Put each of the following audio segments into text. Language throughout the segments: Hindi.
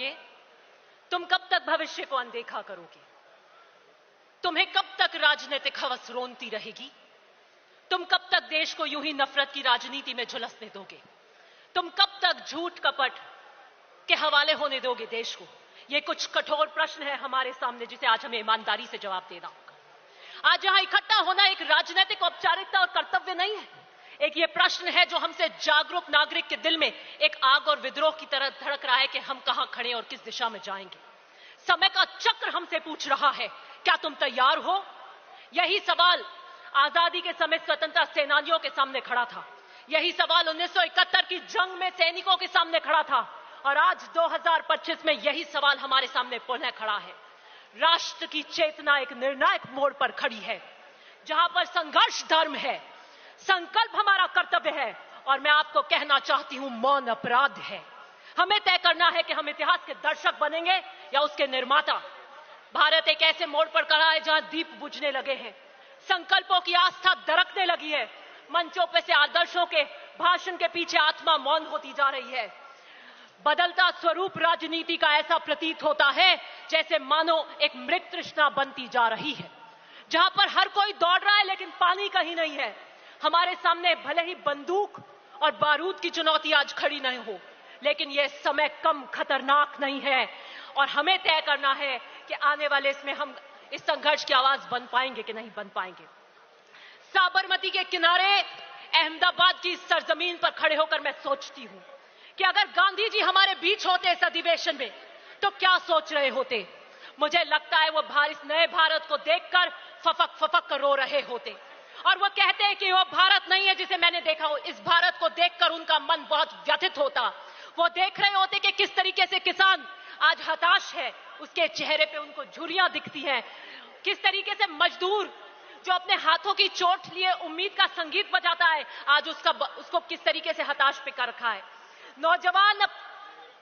दोगे? तुम कब तक भविष्य को अनदेखा करोगे? तुम्हें कब तक राजनीतिक हवस रोनती रहेगी? तुम कब तक देश को यूं ही नफरत की राजनीति में झुलसने दोगे? तुम कब तक झूठ कपट के हवाले होने दोगे देश को? ये कुछ कठोर प्रश्न है हमारे सामने, जिसे आज हमें ईमानदारी से जवाब देना होगा। आज यहां इकट्ठा होना एक राजनीतिक औपचारिकता और कर्तव्य नहीं है। एक ये प्रश्न है जो हमसे जागरूक नागरिक के दिल में एक आग और विद्रोह की तरह धड़क रहा है कि हम कहां खड़े और किस दिशा में जाएंगे। समय का चक्र हमसे पूछ रहा है, क्या तुम तैयार हो? यही सवाल आजादी के समय स्वतंत्रता सेनानियों के सामने खड़ा था। यही सवाल 1971 की जंग में सैनिकों के सामने खड़ा था, और आज 2025 में यही सवाल हमारे सामने पुनः खड़ा है। राष्ट्र की चेतना एक निर्णायक मोड़ पर खड़ी है, जहां पर संघर्ष धर्म है, संकल्प हमारा कर्तव्य है, और मैं आपको कहना चाहती हूं, मौन अपराध है। हमें तय करना है कि हम इतिहास के दर्शक बनेंगे या उसके निर्माता। भारत एक ऐसे मोड़ पर खड़ा है जहां दीप बुझने लगे हैं, संकल्पों की आस्था दरकने लगी है, मंचों पे से आदर्शों के भाषण के पीछे आत्मा मौन होती जा रही है। बदलता स्वरूप राजनीति का ऐसा प्रतीत होता है जैसे मानो एक मृत तृष्णा बनती जा रही है, जहां पर हर कोई दौड़ रहा है लेकिन पानी कहीं नहीं है। हमारे सामने भले ही बंदूक और बारूद की चुनौती आज खड़ी नहीं हो, लेकिन यह समय कम खतरनाक नहीं है, और हमें तय करना है कि आने वाले इसमें हम इस संघर्ष की आवाज बन पाएंगे कि नहीं बन पाएंगे। साबरमती के किनारे अहमदाबाद की सरजमीन पर खड़े होकर मैं सोचती हूं कि अगर गांधी जी हमारे बीच होते इस अधिवेशन में तो क्या सोच रहे होते। मुझे लगता है वो इस नए भारत को देखकर फफक फफक कर रो रहे होते, और वो कहते हैं कि वो भारत नहीं है जिसे मैंने देखा हो। इस भारत को देखकर उनका मन बहुत व्यथित होता। वो देख रहे होते कि किस तरीके से किसान आज हताश है, उसके चेहरे पे उनको झुर्रियां दिखती हैं। किस तरीके से मजदूर जो अपने हाथों की चोट लिए उम्मीद का संगीत बजाता है, आज उसको किस तरीके से हताश पे कर रखा है। नौजवान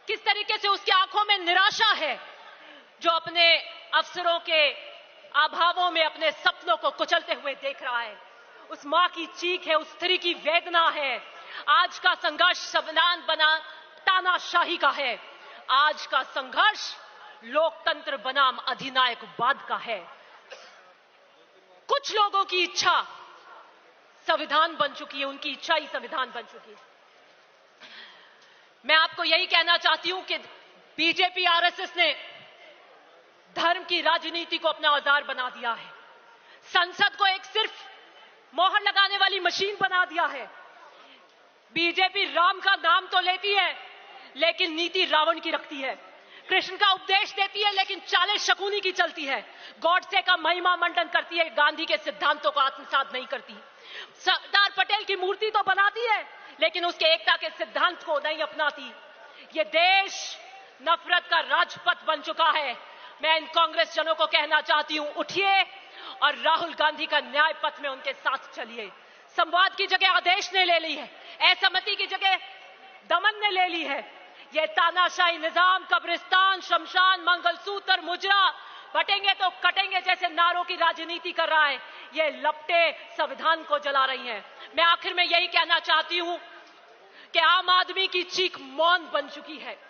किस तरीके से उसकी आंखों में निराशा है, जो अपने अवसरों के अभावों में अपने सपनों को कुचलते हुए देख रहा है। उस मां की चीख है, उस स्त्री की वेदना है। आज का संघर्ष संविधान बना तानाशाही का है। आज का संघर्ष लोकतंत्र बनाम अधिनायकवाद का है। कुछ लोगों की इच्छा संविधान बन चुकी है, उनकी इच्छा ही संविधान बन चुकी है। मैं आपको यही कहना चाहती हूं कि बीजेपी आरएसएस ने धर्म की राजनीति को अपना औजार बना दिया है। संसद को एक सिर्फ मोहर लगाने वाली मशीन बना दिया है। बीजेपी राम का नाम तो लेती है लेकिन नीति रावण की रखती है। कृष्ण का उपदेश देती है लेकिन चालें शकुनी की चलती है। गॉडसे का महिमा मंडन करती है, गांधी के सिद्धांतों को आत्मसात नहीं करती। सरदार पटेल की मूर्ति तो बनाती है लेकिन उसके एकता के सिद्धांत को नहीं अपनाती। ये देश नफरत का राजपथ बन चुका है। मैं इन कांग्रेस जनों को कहना चाहती हूं, उठिए और राहुल गांधी का न्याय पथ में उनके साथ चलिए। संवाद की जगह आदेश ने ले ली है, असहमति की जगह दमन ने ले ली है। यह तानाशाही निजाम कब्रिस्तान, शमशान, मंगलसूत्र, मुजरा, बटेंगे तो कटेंगे जैसे नारों की राजनीति कर रहा है। ये लपटे संविधान को जला रही हैं। मैं आखिर में यही कहना चाहती हूं कि आम आदमी की चीख मौन बन चुकी है।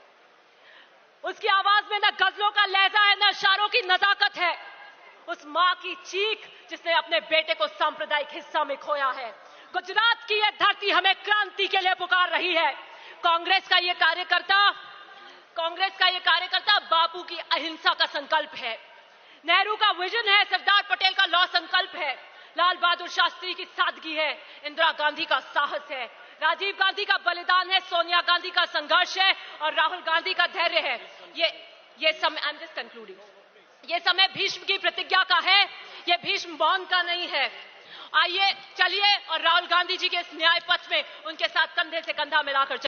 उसकी आवाज में न गजलों का लहजा है, न इशारों की नजाकत है। उस मां की चीख जिसने अपने बेटे को सांप्रदायिक हिस्सा में खोया है। गुजरात की यह धरती हमें क्रांति के लिए पुकार रही है। कांग्रेस का यह कार्यकर्ता बापू की अहिंसा का संकल्प है, नेहरू का विजन है, सरदार पटेल का लौह संकल्प है, लाल बहादुर शास्त्री की सादगी है, इंदिरा गांधी का साहस है, राजीव गांधी का बलिदान है, सोनिया गांधी का संघर्ष है, और राहुल गांधी का धैर्य है। ये समय, आई एम जस्ट कंक्लूडिंग, ये समय भीष्म की प्रतिज्ञा का है, ये भीष्म मौन का नहीं है। आइए चलिए और राहुल गांधी जी के इस न्याय पथ में उनके साथ कंधे से कंधा मिलाकर